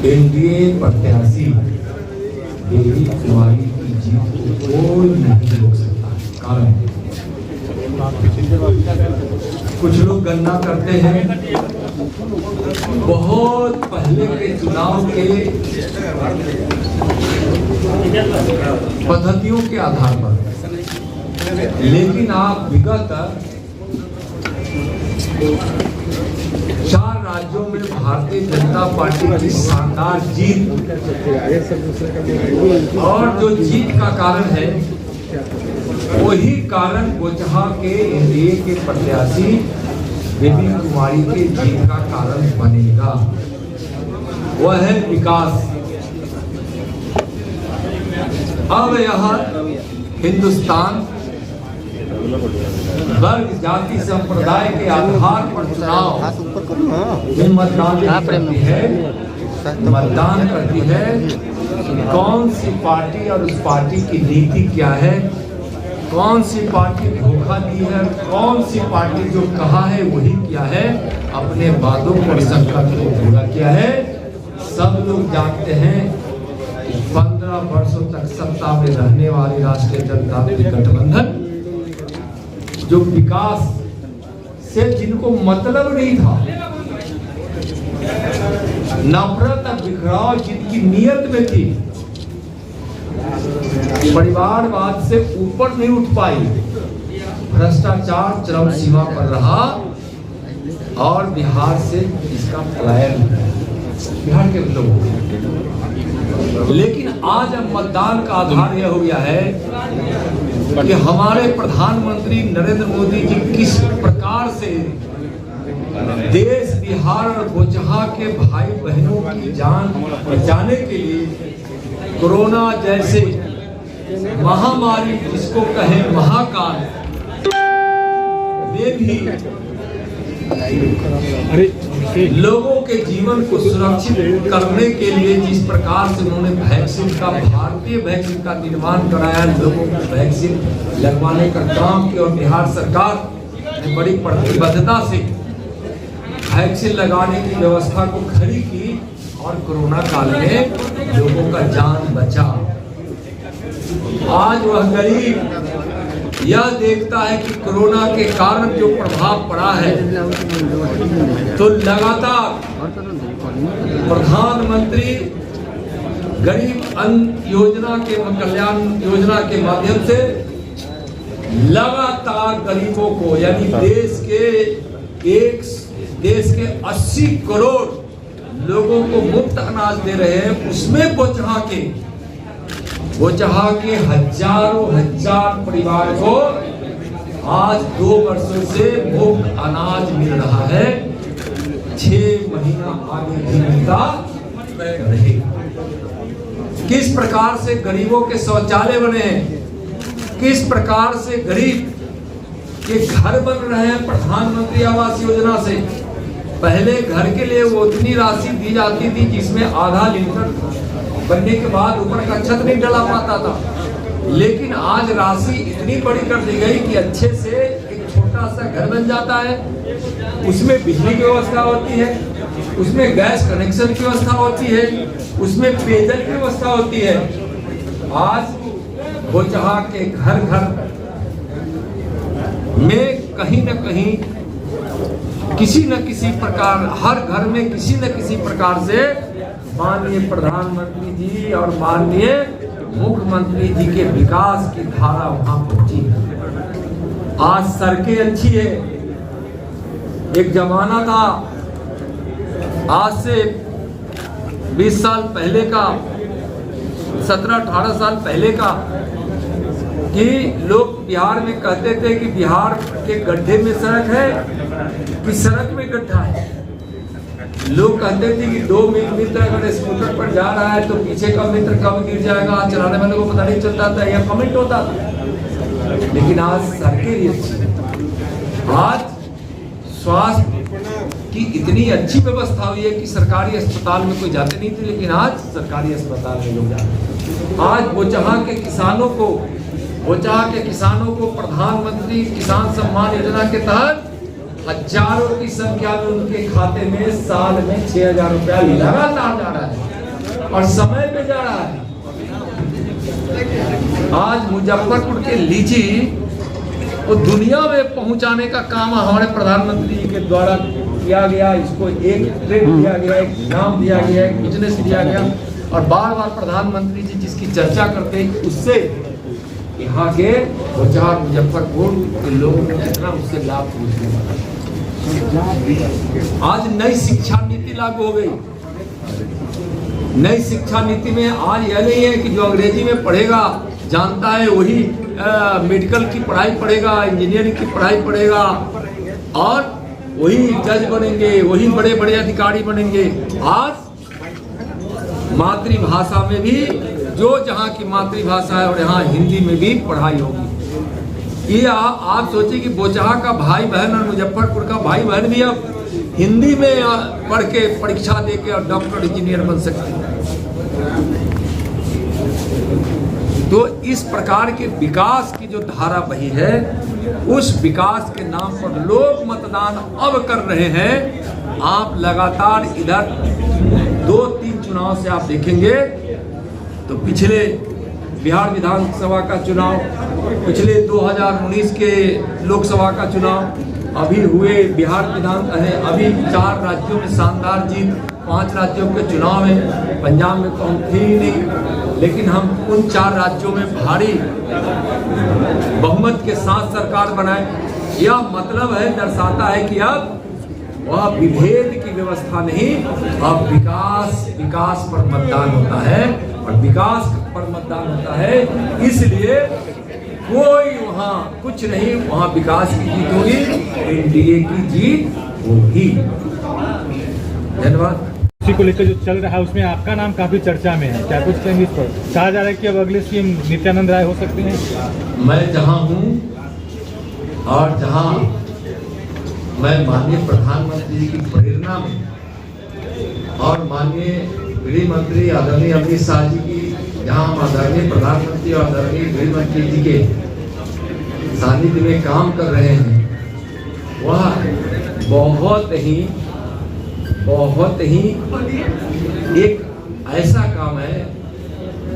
NDA प्रत्याशी देवी कुमारी की जीत को कोई नहीं रोक सकता। कारण कुछ लोग गणना करते हैं बहुत पहले के चुनाव के पद्धतियों के आधार पर, लेकिन आप विगत 4 राज्यों में भारतीय जनता पार्टी की शानदार जीत, और जो जीत का कारण है वही कारण बोचहा के एनडीए के प्रत्याशी देवी कुमारी के जीत का कारण बनेगा। वह है विकास। अब यहाँ हिंदुस्तान वर्ग जाति संप्रदाय के आधार पर चुनाव में मतदान करती है कौन सी पार्टी और उस पार्टी की नीति क्या है, कौन सी पार्टी धोखा दी है, कौन सी पार्टी जो कहा है वही किया है, अपने वादों और संकल्प को पूरा किया है। सब लोग जानते हैं 15 वर्षों तक सत्ता में रहने वाली राष्ट्रीय जनतांत्रिक गठबंधन जो विकास से जिनको मतलब नहीं था, नफरत और बिखराव जिनकी नियत में थी, परिवारवाद से ऊपर नहीं उठ पाई, भ्रष्टाचार चरम सीमा पर रहा और बिहार से इसका पलायन बिहार के लोगों को। लेकिन आज अब मतदान का आधार यह हो गया है कि हमारे प्रधानमंत्री नरेंद्र मोदी जी किस प्रकार से देश, बिहार और बोचहा के भाई बहनों की जान बचाने के लिए कोरोना जैसे महामारी जिसको कहे महाकाल में भी लोगों के जीवन को सुरक्षित करने के लिए जिस प्रकार से उन्होंने वैक्सीन का, भारतीय वैक्सीन का निर्माण कराया, लोगों को वैक्सीन लगवाने का काम किया और बिहार सरकार ने बड़ी प्रतिबद्धता से वैक्सीन लगाने की व्यवस्था को खड़ी की और कोरोना काल में लोगों का जान बचा। आज वह गरीब यह देखता है कि कोरोना के कारण जो प्रभाव पड़ा है, तो लगातार प्रधानमंत्री गरीब अन्न योजना के कल्याण योजना के माध्यम से लगातार गरीबों को, यानी देश के 80 करोड़ लोगों को मुफ्त अनाज दे रहे हैं। उसमें बोचहा के हजारों हजार परिवार को आज 2 वर्षों से मुफ्त अनाज मिल रहा है। 6 महीना आगे भी मिलता रहेगा। किस प्रकार से गरीबों के शौचालय बने हैं, किस प्रकार से गरीब के घर बन रहे हैं प्रधानमंत्री आवास योजना से। पहले घर के लिए वो उतनी राशि दी जाती थी जिसमें आधा लीटर बनने के बाद ऊपर का छत नहीं डला पाता था, लेकिन आज राशि इतनी बड़ी कर दी गई कि अच्छे से एक छोटा सा घर बन जाता है, उसमें बिजली की व्यवस्था होती है, उसमें गैस कनेक्शन की व्यवस्था होती है, उसमें पेयजल की व्यवस्था होती है। आज बोचहा के घर घर में कहीं न कहीं किसी न किसी प्रकार, हर घर में किसी न किसी प्रकार से माननीय प्रधानमंत्री जी और माननीय मुख्यमंत्री जी के विकास की धारा वहां पहुंची। आज सड़कें अच्छी है। एक जमाना था आज से 20 साल पहले का, 17-18 साल पहले का, कि लोग बिहार में कहते थे कि बिहार के गड्ढे में सड़क है कि सड़क में गड्ढा है। लोग कहते थे कि 2 मित्र अगर स्कूटर पर जा रहा है तो पीछे का मित्र कब गिर जाएगा, चलाने वाले को पता नहीं चलता था, यह कमेंट होता था। लेकिन आज सड़कें भी अच्छी हैं। आज स्वास्थ्य की इतनी अच्छी व्यवस्था हुई है कि सरकारी अस्पताल में कोई जाते नहीं थे, लेकिन आज सरकारी अस्पताल में लोग जाते हैं। आज बोचहा के किसानों को प्रधानमंत्री किसान सम्मान योजना के तहत हजारों की संख्या में उनके खाते में साल में 6,000 रुपया लगातार जा रहा है और समय पे जा रहा है। आज मुजफ्फरपुर के लीची वो दुनिया में पहुंचाने का काम हमारे प्रधानमंत्री जी के द्वारा किया गया। इसको एक ट्रेड दिया गया, एक नाम दिया गया, एक बिजनेस दिया गया और बार बार प्रधानमंत्री जी जिसकी चर्चा करते हैं उससे यहाँ के बाजार मुजफ्फरपुर के लोगों को कितना उससे लाभ पहुंचने वाला। आज नई शिक्षा नीति लागू हो गई। नई शिक्षा नीति में आज यह नहीं है कि जो अंग्रेजी में पढ़ेगा जानता है वही मेडिकल की पढ़ाई पढ़ेगा, इंजीनियरिंग की पढ़ाई पढ़ेगा और वही जज बनेंगे, वही बड़े बड़े अधिकारी बनेंगे। आज मातृभाषा में भी जो जहाँ की मातृभाषा है और यहाँ हिंदी में भी पढ़ाई होगी। ये आप सोचिए कि बोचहा का भाई बहन और मुजफ्फरपुर का भाई बहन भी अब हिंदी में पढ़ के परीक्षा दे के और डॉक्टर इंजीनियर बन सकते हैं। तो इस प्रकार के विकास की जो धारा बही है उस विकास के नाम पर लोग मतदान अब कर रहे हैं। आप लगातार इधर 2-3 चुनाव से आप देखेंगे तो पिछले बिहार विधानसभा का चुनाव, पिछले 2019 के लोकसभा का चुनाव, अभी हुए बिहार अभी 4 राज्यों में शानदार जीत, 5 राज्यों के चुनाव में पंजाब में तो हम थे ही नहीं, लेकिन हम उन 4 राज्यों में भारी बहुमत के साथ सरकार बनाए। यह मतलब है, दर्शाता है कि अब वह विभेद की व्यवस्था नहीं, अब विकास पर मतदान होता है और विकास पर मतदान होता है। इसलिए कोई वहाँ कुछ नहीं, वहाँ विकास की जीत होगी, एनडीए की जीत होगी। धन्यवाद। इसी को लेकर जो चल रहा है उसमें आपका नाम काफी चर्चा में है, क्या कुछ कहेंगे इस पर? कहा जा रहा है कि अब अगले सीएम नित्यानंद राय हो सकते हैं। मैं जहाँ हूँ और जहाँ मैं माननीय प्रधानमंत्री जी की प्रेरणा में और माननीय गृह मंत्री आदरणीय अमित शाह जी की, जहाँ हम आदरणीय प्रधानमंत्री और आदरणीय गृह मंत्री जी के सानिध्य में काम कर रहे हैं, वह बहुत ही एक ऐसा काम है,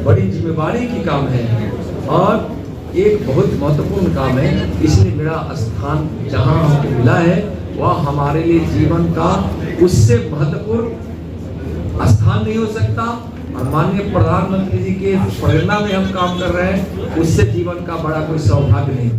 बड़ी जिम्मेवारी की काम है और एक बहुत महत्वपूर्ण काम है। इसलिए मेरा स्थान जहाँ हमको मिला है वह हमारे लिए जीवन का उससे महत्वपूर्ण स्थान नहीं हो सकता और माननीय प्रधानमंत्री जी के प्रेरणा में हम काम कर रहे हैं, उससे जीवन का बड़ा कोई सौभाग्य नहीं।